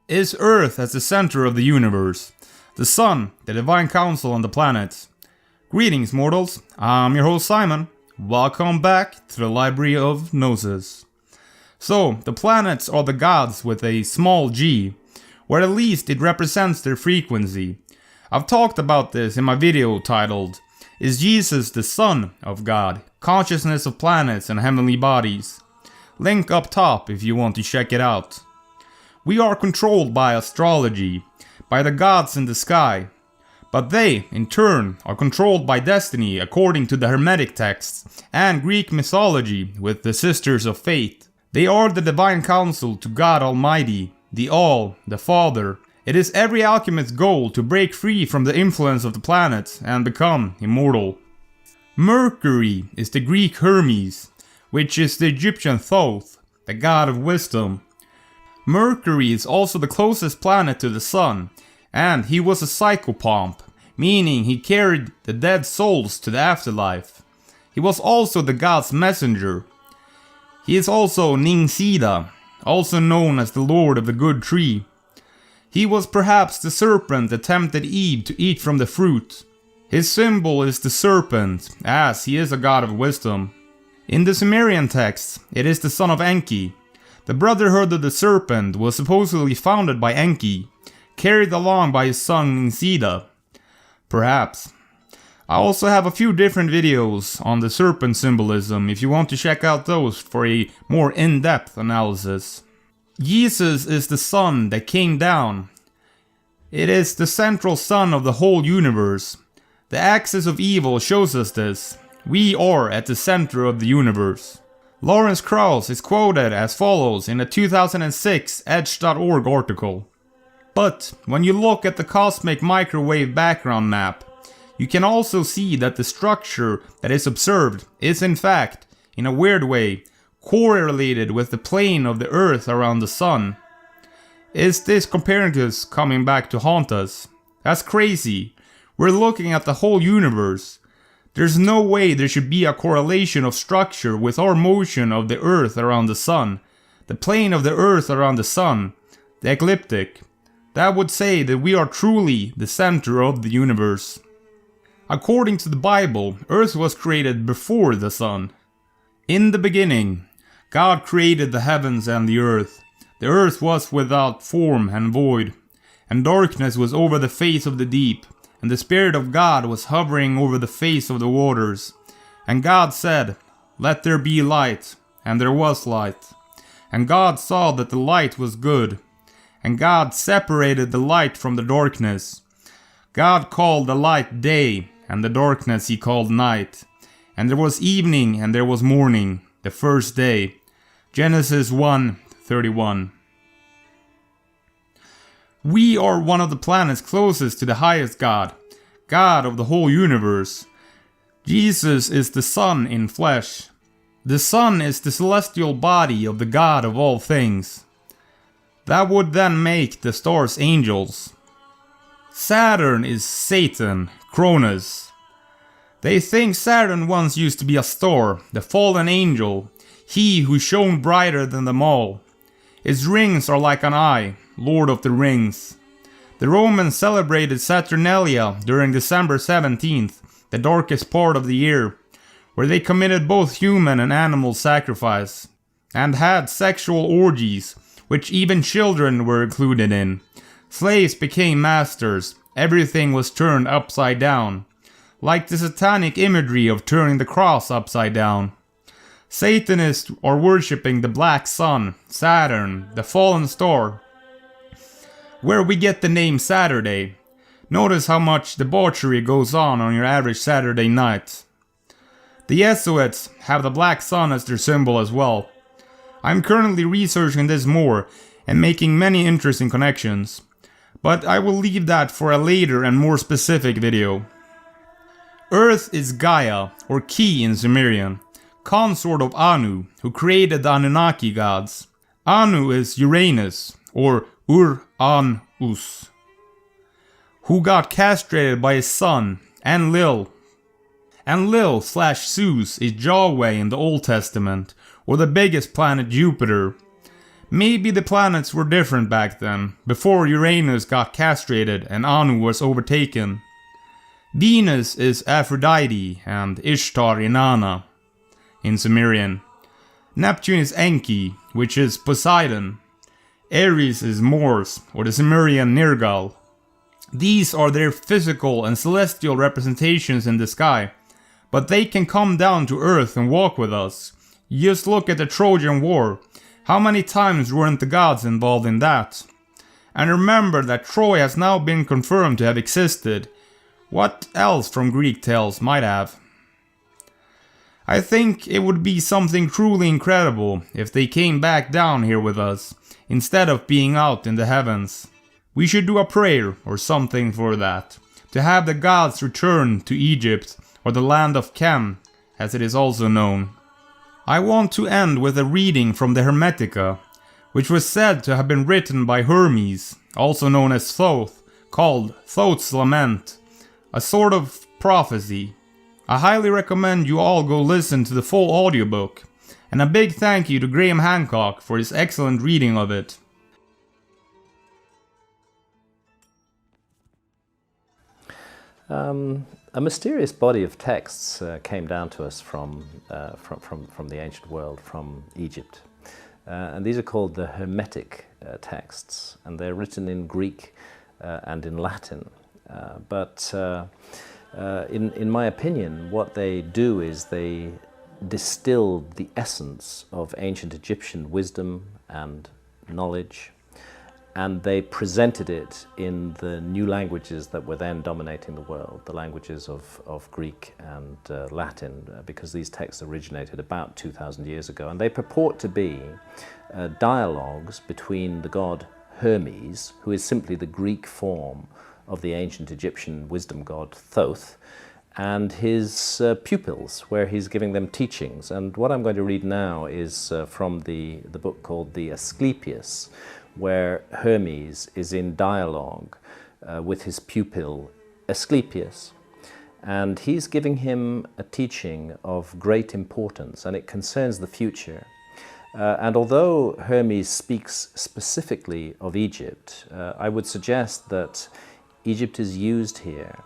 Is Earth as the center of the universe? The sun, the divine council on the planets. Greetings, mortals. I'm your host Simon. Welcome back to the Library of Gnosis. So, the planets are the gods with a small g, or at least it represents their frequency. I've talked about this in my video titled, Is Jesus the Son of God? Consciousness of Planets and Heavenly Bodies. Link up top if you want to check it out. We are controlled by astrology, by the gods in the sky, but they, in turn, are controlled by destiny according to the Hermetic Texts and Greek mythology with the Sisters of Fate. They are the divine counsel to God Almighty, the All, the Father. It is every alchemist's goal to break free from the influence of the planets and become immortal. Mercury is the Greek Hermes, which is the Egyptian Thoth, the god of wisdom. Mercury is also the closest planet to the sun, and he was a psychopomp, meaning he carried the dead souls to the afterlife. He was also the god's messenger. He is also Ninsida, also known as the Lord of the Good Tree. He was perhaps the serpent that tempted Eve to eat from the fruit. His symbol is the serpent, as he is a god of wisdom. In the Sumerian texts, it is the son of Enki. The Brotherhood of the Serpent was supposedly founded by Enki, carried along by his son Ninsida. Perhaps. I also have a few different videos on the serpent symbolism if you want to check out those for a more in-depth analysis. Jesus is the sun that came down. It is the central sun of the whole universe. The axis of evil shows us this. We are at the center of the universe. Lawrence Krauss is quoted as follows in a 2006 Edge.org article. But when you look at the cosmic microwave background map, you can also see that the structure that is observed is in fact, in a weird way, correlated with the plane of the Earth around the Sun. Is this Copernicus coming back to haunt us? That's crazy. We're looking at the whole universe. There's no way there should be a correlation of structure with our motion of the Earth around the Sun. The plane of the Earth around the Sun, the ecliptic. That would say that we are truly the center of the universe. According to the Bible, Earth was created before the Sun. In the beginning, God created the heavens and the earth. The earth was without form and void, and darkness was over the face of the deep, and the Spirit of God was hovering over the face of the waters. And God said, Let there be light, and there was light. And God saw that the light was good. And God separated the light from the darkness. God called the light day, and the darkness he called night. And there was evening and there was morning, the first day. Genesis 1:31. We are one of the planets closest to the highest God, God of the whole universe. Jesus is the Son in flesh. The Sun is the celestial body of the God of all things. That would then make the stars angels. Saturn is Satan, Cronus. They think Saturn once used to be a star, the fallen angel, he who shone brighter than them all. Its rings are like an eye, Lord of the Rings. The Romans celebrated Saturnalia during December 17th, the darkest part of the year, where they committed both human and animal sacrifice, and had sexual orgies, which even children were included in. Slaves became masters, everything was turned upside down, like the satanic imagery of turning the cross upside down. Satanists are worshipping the black sun, Saturn, the fallen star, where we get the name Saturday. Notice how much debauchery goes on your average Saturday night. The Jesuits have the black sun as their symbol as well. I'm currently researching this more and making many interesting connections, but I will leave that for a later and more specific video. Earth is Gaia, or Ki in Sumerian, consort of Anu, who created the Anunnaki gods. Anu is Uranus, or Ur-An-Us, who got castrated by his son, Enlil. Enlil/Zeus is Yahweh in the Old Testament, or the biggest planet Jupiter. Maybe the planets were different back then, before Uranus got castrated and Anu was overtaken. Venus is Aphrodite and Ishtar Inanna in Sumerian. Neptune is Enki, which is Poseidon. Ares is Mors, or the Sumerian Nergal. These are their physical and celestial representations in the sky, but they can come down to Earth and walk with us. Just look at the Trojan War. How many times weren't the gods involved in that? And remember that Troy has now been confirmed to have existed. What else from Greek tales might have? I think it would be something truly incredible if they came back down here with us, instead of being out in the heavens. We should do a prayer or something for that, to have the gods return to Egypt, or the land of Chem, as it is also known. I want to end with a reading from the Hermetica, which was said to have been written by Hermes, also known as Thoth, called Thoth's Lament, a sort of prophecy. I highly recommend you all go listen to the full audiobook, and a big thank you to Graham Hancock for his excellent reading of it. A mysterious body of texts came down to us from the ancient world, from Egypt. And these are called the Hermetic Texts, and they're written in Greek and in Latin. But in my opinion, what they do is they distill the essence of ancient Egyptian wisdom and knowledge, and they presented it in the new languages that were then dominating the world, the languages of Greek and Latin, because these texts originated about 2,000 years ago. And they purport to be dialogues between the god Hermes, who is simply the Greek form of the ancient Egyptian wisdom god Thoth, and his pupils, where he's giving them teachings. And what I'm going to read now is from the book called the Asclepius, where Hermes is in dialogue with his pupil Asclepius, and he's giving him a teaching of great importance, and it concerns the future. And although Hermes speaks specifically of Egypt, I would suggest that Egypt is used here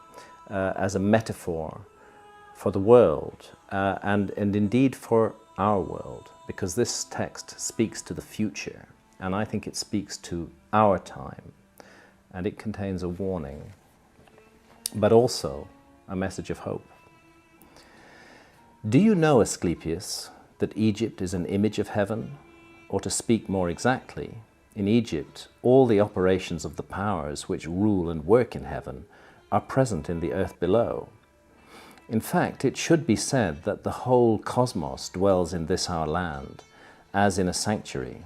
as a metaphor for the world, and indeed for our world, because this text speaks to the future. And I think it speaks to our time, and it contains a warning, but also a message of hope. Do you know, Asclepius, that Egypt is an image of heaven? Or to speak more exactly, in Egypt, all the operations of the powers which rule and work in heaven are present in the earth below. In fact, it should be said that the whole cosmos dwells in this our land, as in a sanctuary.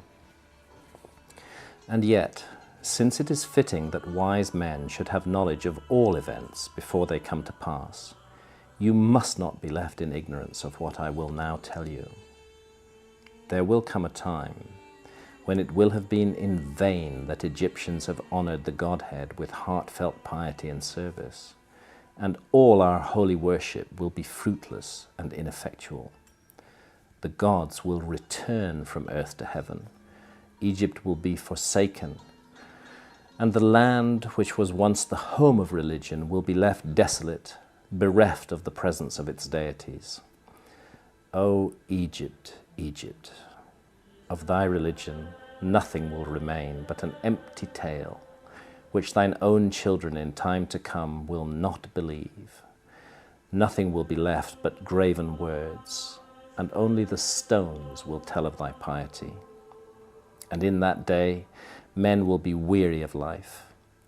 And yet, since it is fitting that wise men should have knowledge of all events before they come to pass, you must not be left in ignorance of what I will now tell you. There will come a time when it will have been in vain that Egyptians have honored the Godhead with heartfelt piety and service, and all our holy worship will be fruitless and ineffectual. The gods will return from earth to heaven. Egypt will be forsaken, and the land which was once the home of religion will be left desolate, bereft of the presence of its deities. O Egypt, Egypt, of thy religion nothing will remain but an empty tale, which thine own children in time to come will not believe. Nothing will be left but graven words, and only the stones will tell of thy piety. And in that day, men will be weary of life,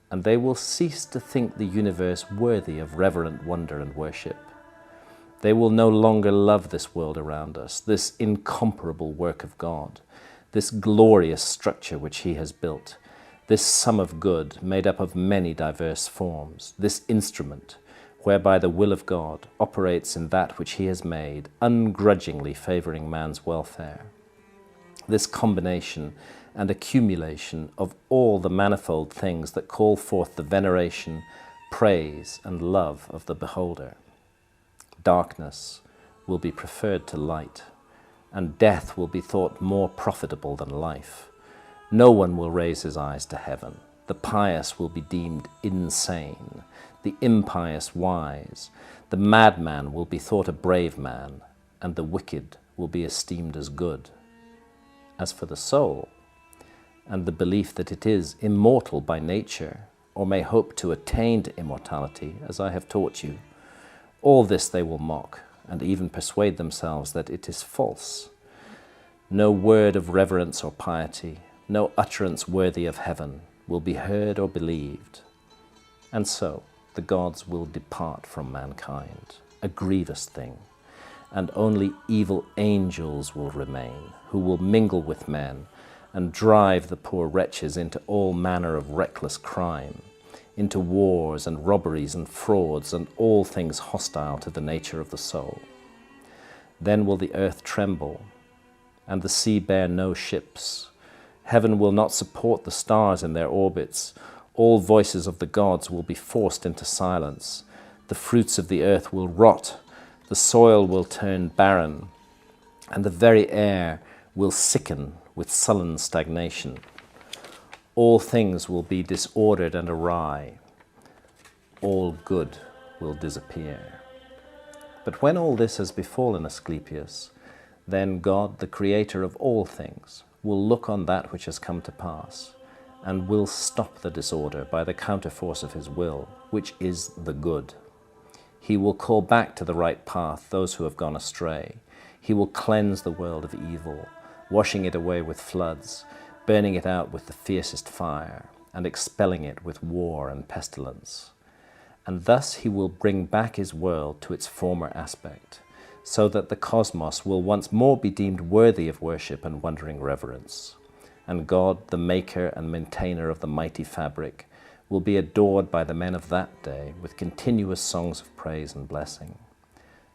and they will cease to think the universe worthy of reverent wonder and worship. They will no longer love this world around us, this incomparable work of God, this glorious structure which He has built, this sum of good made up of many diverse forms, this instrument whereby the will of God operates in that which He has made, ungrudgingly favoring man's welfare. This combination and accumulation of all the manifold things that call forth the veneration, praise, and love of the beholder. Darkness will be preferred to light, and death will be thought more profitable than life. No one will raise his eyes to heaven. The pious will be deemed insane, the impious wise. The madman will be thought a brave man, and the wicked will be esteemed as good. As for the soul, and the belief that it is immortal by nature, or may hope to attain to immortality, as I have taught you, all this they will mock, and even persuade themselves that it is false. No word of reverence or piety, no utterance worthy of heaven will be heard or believed. And so the gods will depart from mankind, a grievous thing, and only evil angels will remain, who will mingle with men and drive the poor wretches into all manner of reckless crime, into wars and robberies and frauds and all things hostile to the nature of the soul. Then will the earth tremble, and the sea bear no ships. Heaven will not support the stars in their orbits. All voices of the gods will be forced into silence. The fruits of the earth will rot. The soil will turn barren, and the very air will sicken with sullen stagnation. All things will be disordered and awry. All good will disappear. But when all this has befallen Asclepius, then God, the creator of all things, will look on that which has come to pass, and will stop the disorder by the counterforce of his will, which is the good. He will call back to the right path those who have gone astray. He will cleanse the world of evil, washing it away with floods, burning it out with the fiercest fire, and expelling it with war and pestilence. And thus he will bring back his world to its former aspect, so that the cosmos will once more be deemed worthy of worship and wondering reverence. And God, the maker and maintainer of the mighty fabric, will be adored by the men of that day with continuous songs of praise and blessing.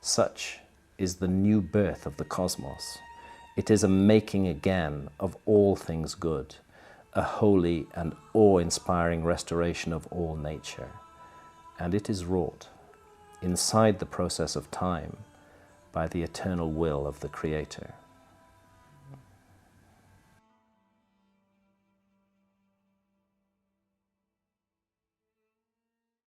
Such is the new birth of the cosmos. It is a making again of all things good, a holy and awe-inspiring restoration of all nature. And it is wrought inside the process of time by the eternal will of the Creator.